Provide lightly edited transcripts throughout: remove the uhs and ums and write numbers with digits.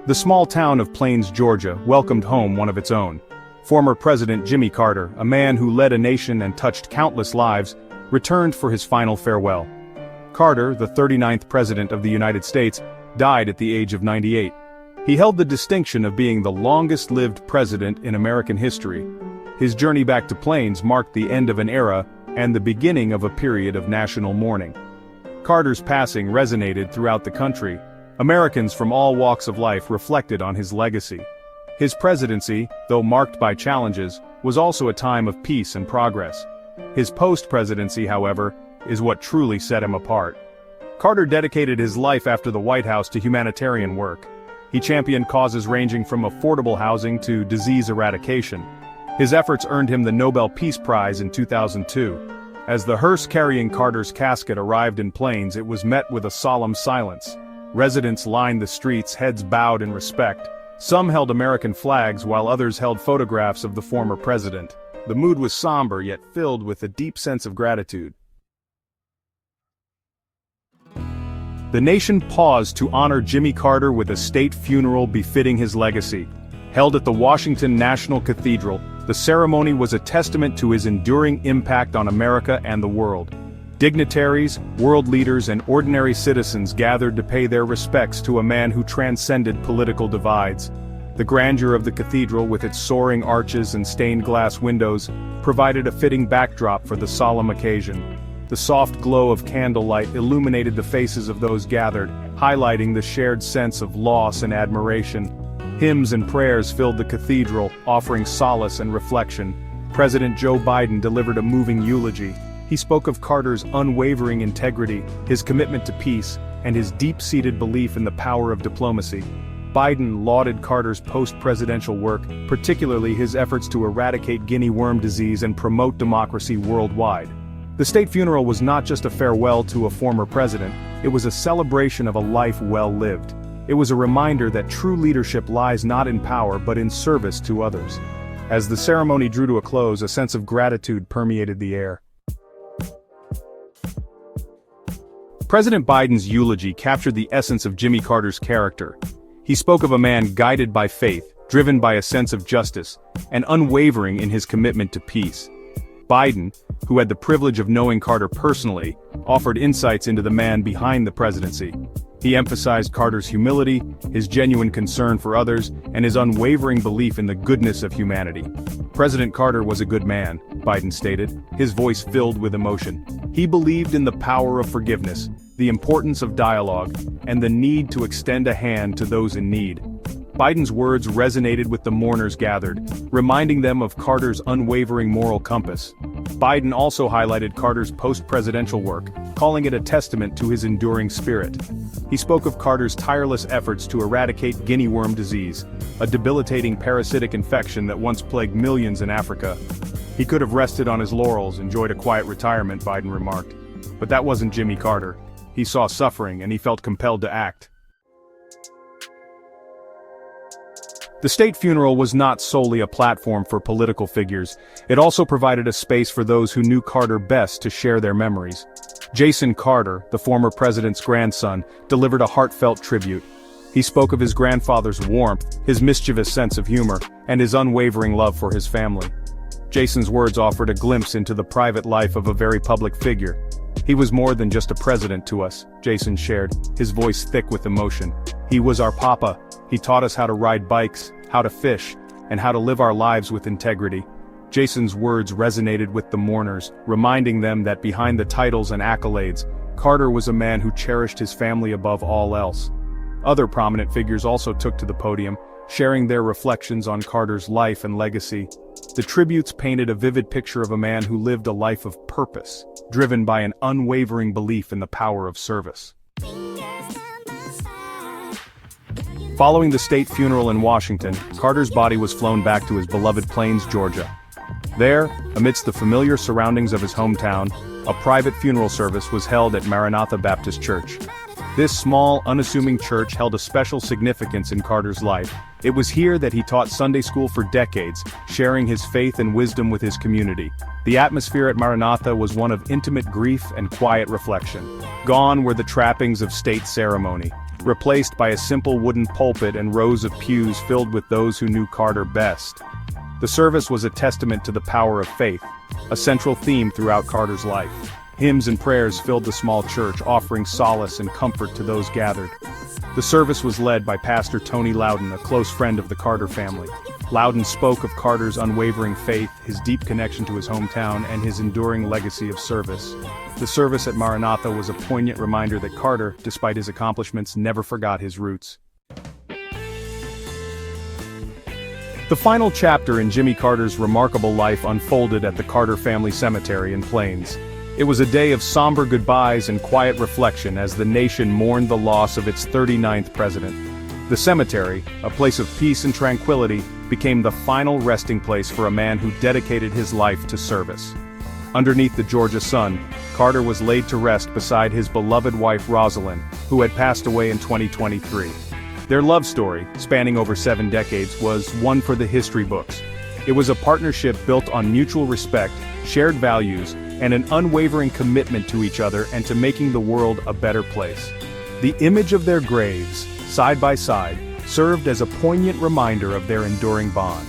The small town of Plains, Georgia, welcomed home one of its own. Former President Jimmy Carter, a man who led a nation and touched countless lives, returned for his final farewell. Carter, the 39th President of the United States, died at the age of 98. He held the distinction of being the longest-lived president in American history. His journey back to Plains marked the end of an era and the beginning of a period of national mourning. Carter's passing resonated throughout the country. Americans from all walks of life reflected on his legacy. His presidency, though marked by challenges, was also a time of peace and progress. His post-presidency, however, is what truly set him apart. Carter dedicated his life after the White House to humanitarian work. He championed causes ranging from affordable housing to disease eradication. His efforts earned him the Nobel Peace Prize in 2002. As the hearse carrying Carter's casket arrived in Plains, it was met with a solemn silence. Residents lined the streets, heads bowed in respect. Some held American flags while others held photographs of the former president. The mood was somber yet filled with a deep sense of gratitude. The nation paused to honor Jimmy Carter with a state funeral befitting his legacy. Held at the Washington National Cathedral, the ceremony was a testament to his enduring impact on America and the world. Dignitaries, world leaders, and ordinary citizens gathered to pay their respects to a man who transcended political divides. The grandeur of the cathedral, with its soaring arches and stained glass windows, provided a fitting backdrop for the solemn occasion. The soft glow of candlelight illuminated the faces of those gathered, highlighting the shared sense of loss and admiration. Hymns and prayers filled the cathedral, offering solace and reflection. President Joe Biden delivered a moving eulogy. He spoke of Carter's unwavering integrity, his commitment to peace, and his deep-seated belief in the power of diplomacy. Biden lauded Carter's post-presidential work, particularly his efforts to eradicate guinea worm disease and promote democracy worldwide. The state funeral was not just a farewell to a former president, it was a celebration of a life well lived. It was a reminder that true leadership lies not in power but in service to others. As the ceremony drew to a close, a sense of gratitude permeated the air. President Biden's eulogy captured the essence of Jimmy Carter's character. He spoke of a man guided by faith, driven by a sense of justice, and unwavering in his commitment to peace. Biden, who had the privilege of knowing Carter personally, offered insights into the man behind the presidency. He emphasized Carter's humility, his genuine concern for others, and his unwavering belief in the goodness of humanity. President Carter was a good man, Biden stated, his voice filled with emotion. He believed in the power of forgiveness, the importance of dialogue, and the need to extend a hand to those in need. Biden's words resonated with the mourners gathered, reminding them of Carter's unwavering moral compass. Biden also highlighted Carter's post-presidential work, calling it a testament to his enduring spirit. He spoke of Carter's tireless efforts to eradicate guinea worm disease, a debilitating parasitic infection that once plagued millions in Africa. He could have rested on his laurels, enjoyed a quiet retirement, Biden remarked. But that wasn't Jimmy Carter. He saw suffering and he felt compelled to act. The state funeral was not solely a platform for political figures, it also provided a space for those who knew Carter best to share their memories. Jason Carter, the former president's grandson, delivered a heartfelt tribute. He spoke of his grandfather's warmth, his mischievous sense of humor, and his unwavering love for his family. Jason's words offered a glimpse into the private life of a very public figure. He was more than just a president to us, Jason shared, his voice thick with emotion. He was our papa. He taught us how to ride bikes, how to fish, and how to live our lives with integrity. Jason's words resonated with the mourners, reminding them that behind the titles and accolades, Carter was a man who cherished his family above all else. Other prominent figures also took to the podium, sharing their reflections on Carter's life and legacy. The tributes painted a vivid picture of a man who lived a life of purpose, driven by an unwavering belief in the power of service. Following the state funeral in Washington, Carter's body was flown back to his beloved Plains, Georgia. There, amidst the familiar surroundings of his hometown, a private funeral service was held at Maranatha Baptist Church. This small, unassuming church held a special significance in Carter's life. It was here that he taught Sunday school for decades, sharing his faith and wisdom with his community. The atmosphere at Maranatha was one of intimate grief and quiet reflection. Gone were the trappings of state ceremony, replaced by a simple wooden pulpit and rows of pews filled with those who knew Carter best. The service was a testament to the power of faith, a central theme throughout Carter's life. Hymns and prayers filled the small church, offering solace and comfort to those gathered. The service was led by Pastor Tony Loudon, a close friend of the Carter family. Loudon spoke of Carter's unwavering faith, his deep connection to his hometown, and his enduring legacy of service. The service at Maranatha was a poignant reminder that Carter, despite his accomplishments, never forgot his roots. The final chapter in Jimmy Carter's remarkable life unfolded at the Carter family cemetery in Plains. It was a day of somber goodbyes and quiet reflection as the nation mourned the loss of its 39th president. The cemetery, a place of peace and tranquility, became the final resting place for a man who dedicated his life to service. Underneath the Georgia sun, Carter was laid to rest beside his beloved wife Rosalind, who had passed away in 2023. Their love story, spanning over 7 decades, was one for the history books. It was a partnership built on mutual respect, shared values, and an unwavering commitment to each other and to making the world a better place. The image of their graves, side by side, served as a poignant reminder of their enduring bond.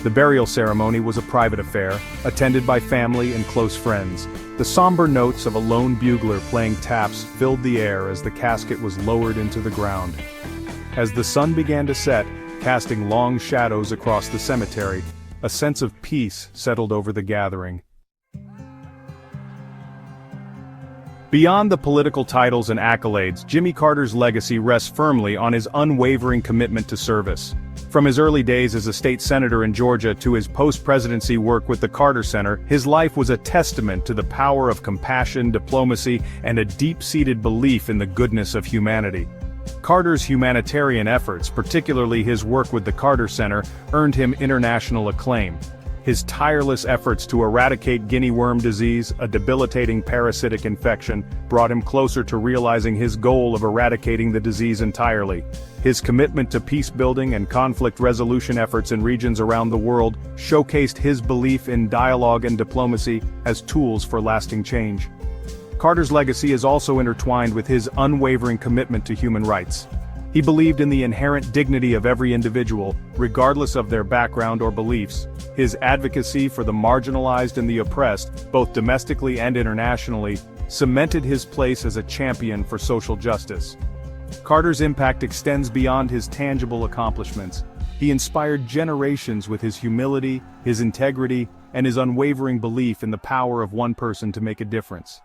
The burial ceremony was a private affair, attended by family and close friends. The somber notes of a lone bugler playing taps filled the air as the casket was lowered into the ground. As the sun began to set, casting long shadows across the cemetery, a sense of peace settled over the gathering. Beyond the political titles and accolades, Jimmy Carter's legacy rests firmly on his unwavering commitment to service. From his early days as a state senator in Georgia to his post-presidency work with the Carter Center, his life was a testament to the power of compassion, diplomacy, and a deep-seated belief in the goodness of humanity. Carter's humanitarian efforts, particularly his work with the Carter Center, earned him international acclaim. His tireless efforts to eradicate guinea worm disease, a debilitating parasitic infection, brought him closer to realizing his goal of eradicating the disease entirely. His commitment to peace-building and conflict resolution efforts in regions around the world showcased his belief in dialogue and diplomacy as tools for lasting change. Carter's legacy is also intertwined with his unwavering commitment to human rights. He believed in the inherent dignity of every individual, regardless of their background or beliefs. His advocacy for the marginalized and the oppressed, both domestically and internationally, cemented his place as a champion for social justice. Carter's impact extends beyond his tangible accomplishments. He inspired generations with his humility, his integrity, and his unwavering belief in the power of one person to make a difference.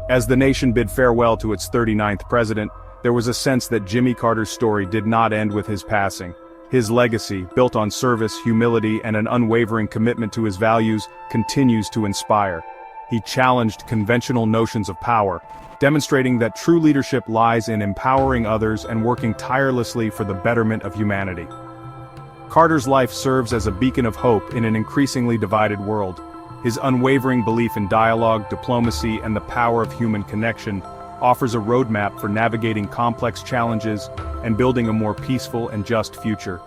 As the nation bid farewell to its 39th president, there was a sense that Jimmy Carter's story did not end with his passing. His legacy, built on service, humility, and an unwavering commitment to his values, continues to inspire. He challenged conventional notions of power, demonstrating that true leadership lies in empowering others and working tirelessly for the betterment of humanity. Carter's life serves as a beacon of hope in an increasingly divided world. His unwavering belief in dialogue, diplomacy, and the power of human connection offers a roadmap for navigating complex challenges and building a more peaceful and just future.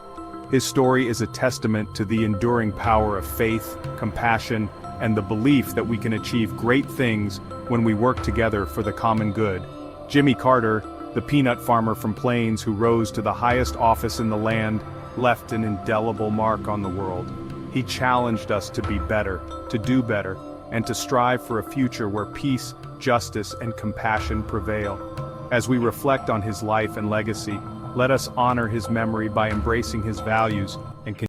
His story is a testament to the enduring power of faith, compassion, and the belief that we can achieve great things when we work together for the common good. Jimmy Carter, the peanut farmer from Plains who rose to the highest office in the land, left an indelible mark on the world. He challenged us to be better, to do better, and to strive for a future where peace, justice, and compassion prevail. As we reflect on his life and legacy, let us honor his memory by embracing his values and